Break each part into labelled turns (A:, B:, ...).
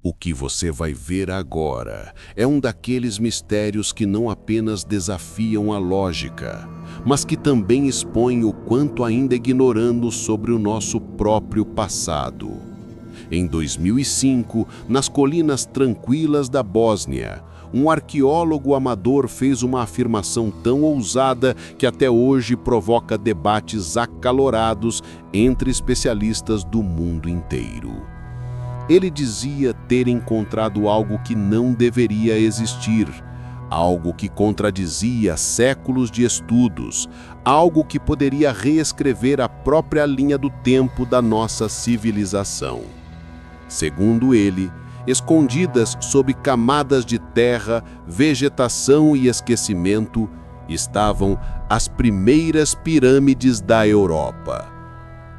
A: O que você vai ver agora é um daqueles mistérios que não apenas desafiam a lógica, mas que também expõem o quanto ainda ignoramos sobre o nosso próprio passado. Em 2005, nas colinas tranquilas da Bósnia, um arqueólogo amador fez uma afirmação tão ousada que até hoje provoca debates acalorados entre especialistas do mundo inteiro. Ele dizia ter encontrado algo que não deveria existir, algo que contradizia séculos de estudos, algo que poderia reescrever a própria linha do tempo da nossa civilização. Segundo ele, escondidas sob camadas de terra, vegetação e esquecimento, estavam as primeiras pirâmides da Europa.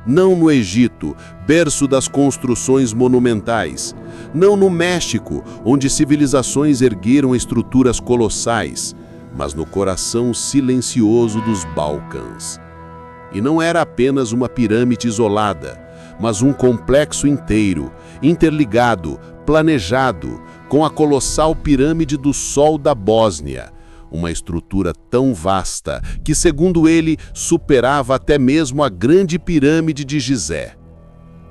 A: Não no Egito, berço das construções monumentais. Não no México, onde civilizações ergueram estruturas colossais, mas no coração silencioso dos Balcãs. E não era apenas uma pirâmide isolada, mas um complexo inteiro, interligado, planejado, com a colossal pirâmide do Sol da Bósnia, uma estrutura tão vasta que, segundo ele, superava até mesmo a grande pirâmide de Gizé.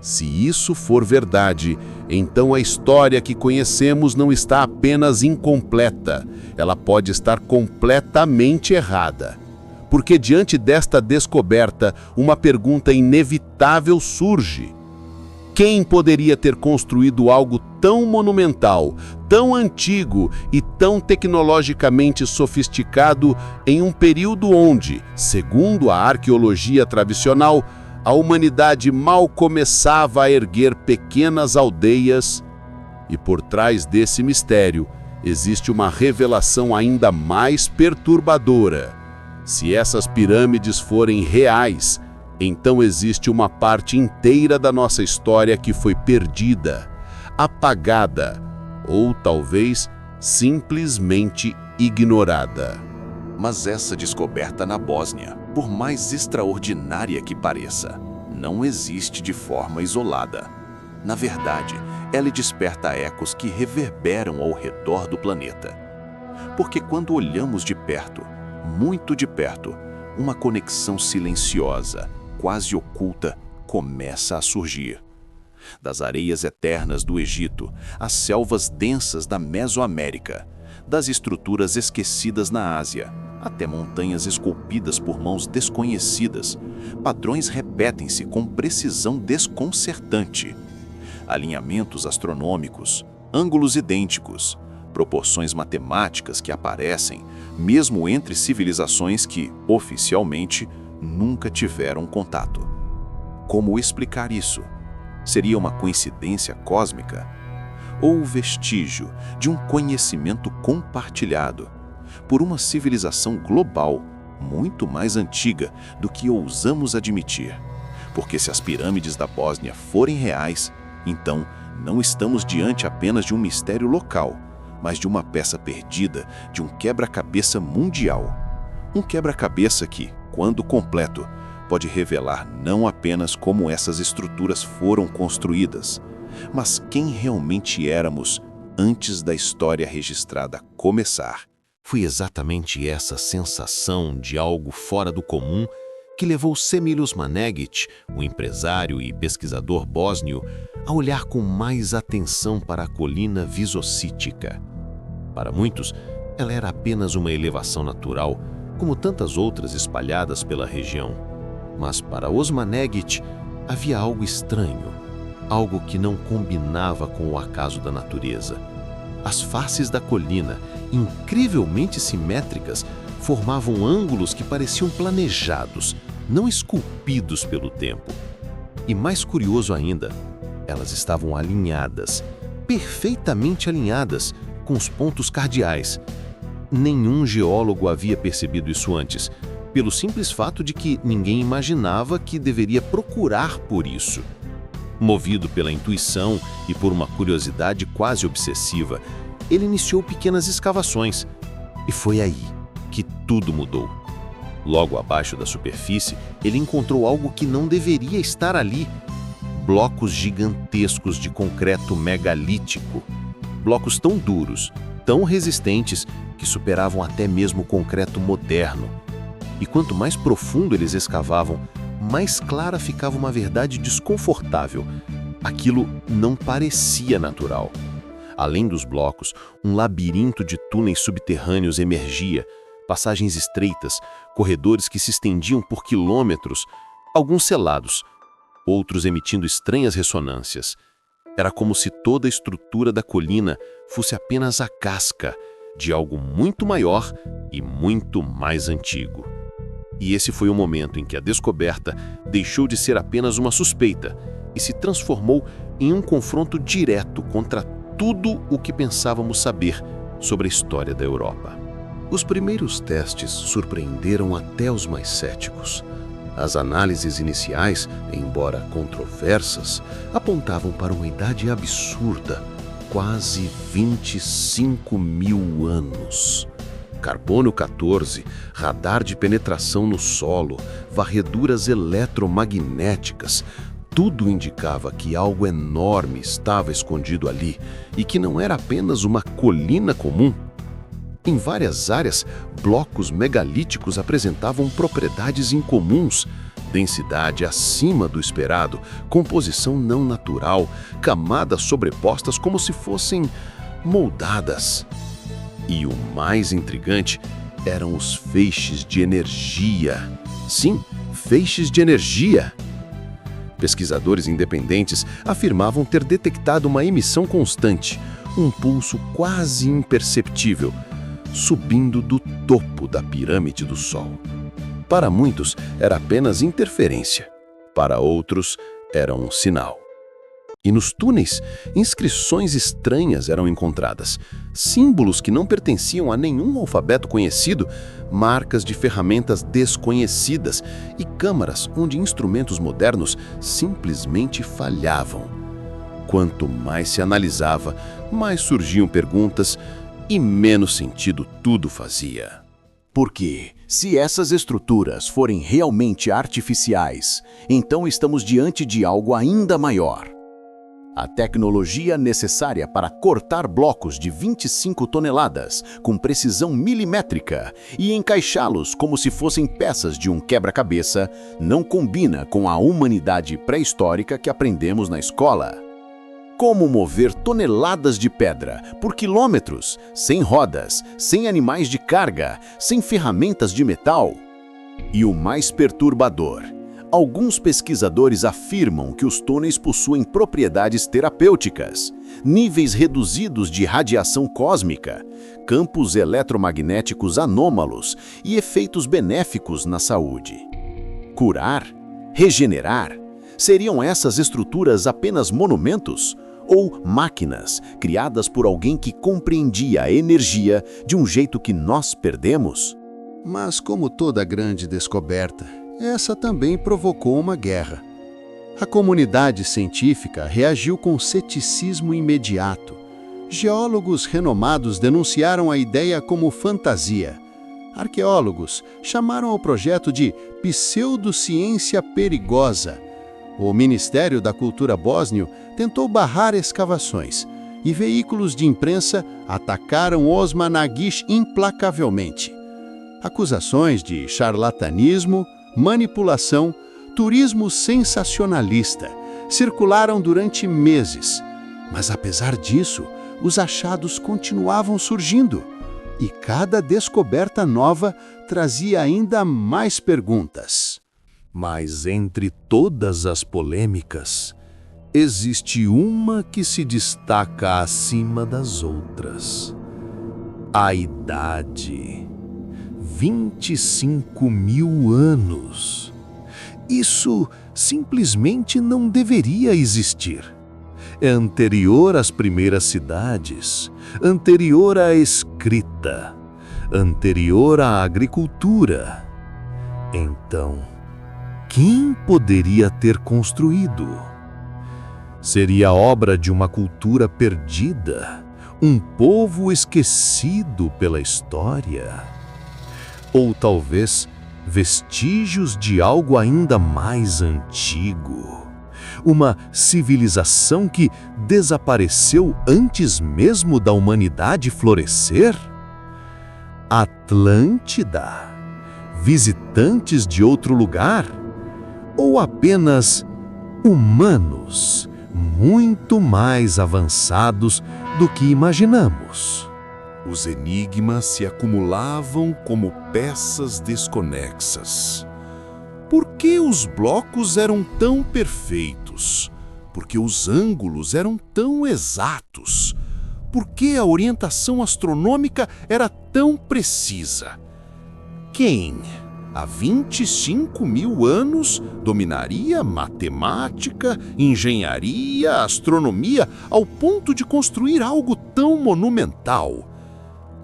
A: Se isso for verdade, então a história que conhecemos não está apenas incompleta, ela pode estar completamente errada. Porque diante desta descoberta, uma pergunta inevitável surge. Quem poderia ter construído algo tão monumental, tão antigo e tão tecnologicamente sofisticado em um período onde, segundo a arqueologia tradicional, a humanidade mal começava a erguer pequenas aldeias? E por trás desse mistério existe uma revelação ainda mais perturbadora. Se essas pirâmides forem reais, então existe uma parte inteira da nossa história que foi perdida, apagada ou talvez simplesmente ignorada.
B: Mas essa descoberta na Bósnia, por mais extraordinária que pareça, não existe de forma isolada. Na verdade, ela desperta ecos que reverberam ao redor do planeta. Porque quando olhamos de perto, muito de perto, uma conexão silenciosa, quase oculta, começa a surgir. Das areias eternas do Egito, às selvas densas da Mesoamérica, das estruturas esquecidas na Ásia, até montanhas esculpidas por mãos desconhecidas, padrões repetem-se com precisão desconcertante. Alinhamentos astronômicos, ângulos idênticos, proporções matemáticas que aparecem, mesmo entre civilizações que, oficialmente, nunca tiveram contato. Como explicar isso? Seria uma coincidência cósmica? Ou o vestígio de um conhecimento compartilhado por uma civilização global muito mais antiga do que ousamos admitir? Porque se as pirâmides da Bósnia forem reais, então não estamos diante apenas de um mistério local, mas de uma peça perdida de um quebra-cabeça mundial. Um quebra-cabeça que, quando completo, pode revelar não apenas como essas estruturas foram construídas, mas quem realmente éramos antes da história registrada começar.
C: Foi exatamente essa sensação de algo fora do comum que levou Semilos Manegić, o empresário e pesquisador bósnio, a olhar com mais atenção para a colina Visocítica. Para muitos, ela era apenas uma elevação natural, como tantas outras espalhadas pela região. Mas para os Manegić havia algo estranho, algo que não combinava com o acaso da natureza. As faces da colina, incrivelmente simétricas, formavam ângulos que pareciam planejados, não esculpidos pelo tempo. E mais curioso ainda, elas estavam alinhadas, perfeitamente alinhadas, com os pontos cardeais. Nenhum geólogo havia percebido isso antes, pelo simples fato de que ninguém imaginava que deveria procurar por isso. Movido pela intuição e por uma curiosidade quase obsessiva, ele iniciou pequenas escavações. E foi aí que tudo mudou. Logo abaixo da superfície, ele encontrou algo que não deveria estar ali. blocos gigantescos de concreto megalítico. Blocos tão duros, tão resistentes, que superavam até mesmo o concreto moderno. E quanto mais profundo eles escavavam, mais clara ficava uma verdade desconfortável. Aquilo não parecia natural. Além dos blocos, um labirinto de túneis subterrâneos emergia, passagens estreitas, corredores que se estendiam por quilômetros, alguns selados, outros emitindo estranhas ressonâncias. Era como se toda a estrutura da colina fosse apenas a casca de algo muito maior e muito mais antigo. E esse foi o momento em que a descoberta deixou de ser apenas uma suspeita e se transformou em um confronto direto contra tudo o que pensávamos saber sobre a história da Europa. Os primeiros testes surpreenderam até os mais céticos. As análises iniciais, embora controversas, apontavam para uma idade absurda, quase 25 mil anos. Carbono 14, radar de penetração no solo, varreduras eletromagnéticas, tudo indicava que algo enorme estava escondido ali e que não era apenas uma colina comum. Em várias áreas, blocos megalíticos apresentavam propriedades incomuns, densidade acima do esperado, composição não natural, camadas sobrepostas como se fossem moldadas. E o mais intrigante eram os feixes de energia. Sim, feixes de energia. Pesquisadores independentes afirmavam ter detectado uma emissão constante, um pulso quase imperceptível, subindo do topo da pirâmide do Sol. Para muitos, era apenas interferência. Para outros, era um sinal. E nos túneis, inscrições estranhas eram encontradas, símbolos que não pertenciam a nenhum alfabeto conhecido, marcas de ferramentas desconhecidas e câmaras onde instrumentos modernos simplesmente falhavam. Quanto mais se analisava, mais surgiam perguntas e menos sentido tudo fazia.
B: Porque, se essas estruturas forem realmente artificiais, então estamos diante de algo ainda maior. A tecnologia necessária para cortar blocos de 25 toneladas com precisão milimétrica e encaixá-los como se fossem peças de um quebra-cabeça não combina com a humanidade pré-histórica que aprendemos na escola. Como mover toneladas de pedra por quilômetros, sem rodas, sem animais de carga, sem ferramentas de metal? E o mais perturbador: alguns pesquisadores afirmam que os túneis possuem propriedades terapêuticas, níveis reduzidos de radiação cósmica, campos eletromagnéticos anômalos e efeitos benéficos na saúde. Curar? Regenerar? Seriam essas estruturas apenas monumentos? Ou máquinas criadas por alguém que compreendia a energia de um jeito que nós perdemos?
A: Mas, como toda grande descoberta, essa também provocou uma guerra. A comunidade científica reagiu com ceticismo imediato. Geólogos renomados denunciaram a ideia como fantasia. Arqueólogos chamaram o projeto de pseudociência perigosa. O Ministério da Cultura bósnio tentou barrar escavações, e veículos de imprensa atacaram Osman Nagić implacavelmente. Acusações de charlatanismo, manipulação, turismo sensacionalista circularam durante meses. Mas apesar disso, os achados continuavam surgindo, e cada descoberta nova trazia ainda mais perguntas. Mas entre todas as polêmicas, existe uma que se destaca acima das outras. A idade. 25 mil anos. Isso simplesmente não deveria existir. É anterior às primeiras cidades, anterior à escrita, anterior à agricultura. Então, quem poderia ter construído? Seria obra de uma cultura perdida, um povo esquecido pela história? Ou talvez vestígios de algo ainda mais antigo,
D: Uma civilização que desapareceu antes mesmo da humanidade florescer? Atlântida? Visitantes de outro lugar? Ou apenas humanos muito mais avançados do que imaginamos?
A: Os enigmas se acumulavam como peças desconexas. Por que os blocos eram tão perfeitos? Por que os ângulos eram tão exatos? Por que a orientação astronômica era tão precisa? Quem, há 25.000 anos, dominaria matemática, engenharia, astronomia, ao ponto de construir algo tão monumental?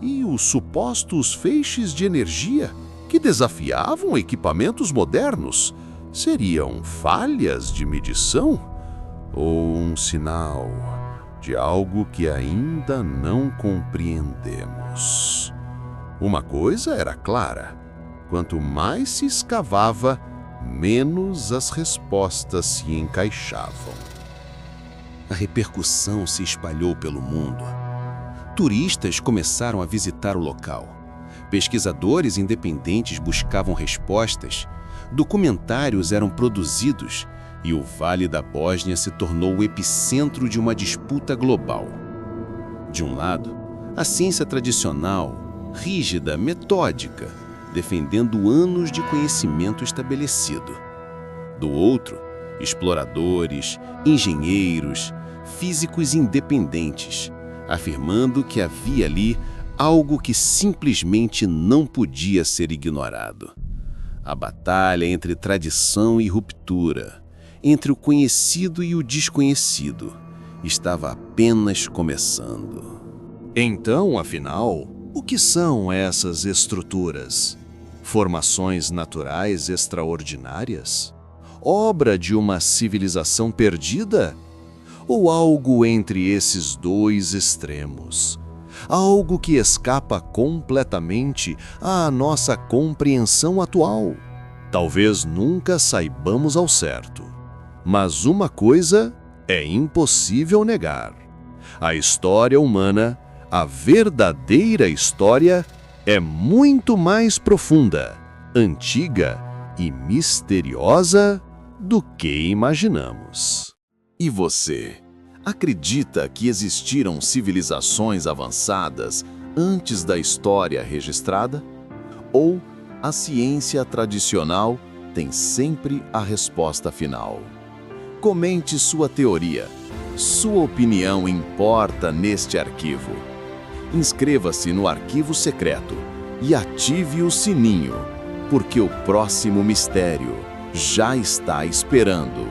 A: E os supostos feixes de energia que desafiavam equipamentos modernos seriam falhas de medição ou um sinal de algo que ainda não compreendemos? Uma coisa era clara: quanto mais se escavava, menos as respostas se encaixavam.
B: A repercussão se espalhou pelo mundo. Turistas começaram a visitar o local. Pesquisadores independentes buscavam respostas. Documentários eram produzidos e o Vale da Bósnia se tornou o epicentro de uma disputa global. De um lado, a ciência tradicional, rígida, metódica, defendendo anos de conhecimento estabelecido. Do outro, exploradores, engenheiros, físicos independentes, afirmando que havia ali algo que simplesmente não podia ser ignorado. A batalha entre tradição e ruptura, entre o conhecido e o desconhecido, estava apenas começando.
E: Então, afinal, o que são essas estruturas? Formações naturais extraordinárias? Obra de uma civilização perdida? Ou algo entre esses dois extremos? Algo que escapa completamente à nossa compreensão atual? Talvez nunca saibamos ao certo. Mas uma coisa é impossível negar: a história humana, a verdadeira história, é muito mais profunda, antiga e misteriosa do que imaginamos.
B: E você, acredita que existiram civilizações avançadas antes da história registrada? Ou a ciência tradicional tem sempre a resposta final? Comente sua teoria. Sua opinião importa neste arquivo. Inscreva-se no Arquivo Secreto e ative o sininho, porque o próximo mistério já está esperando.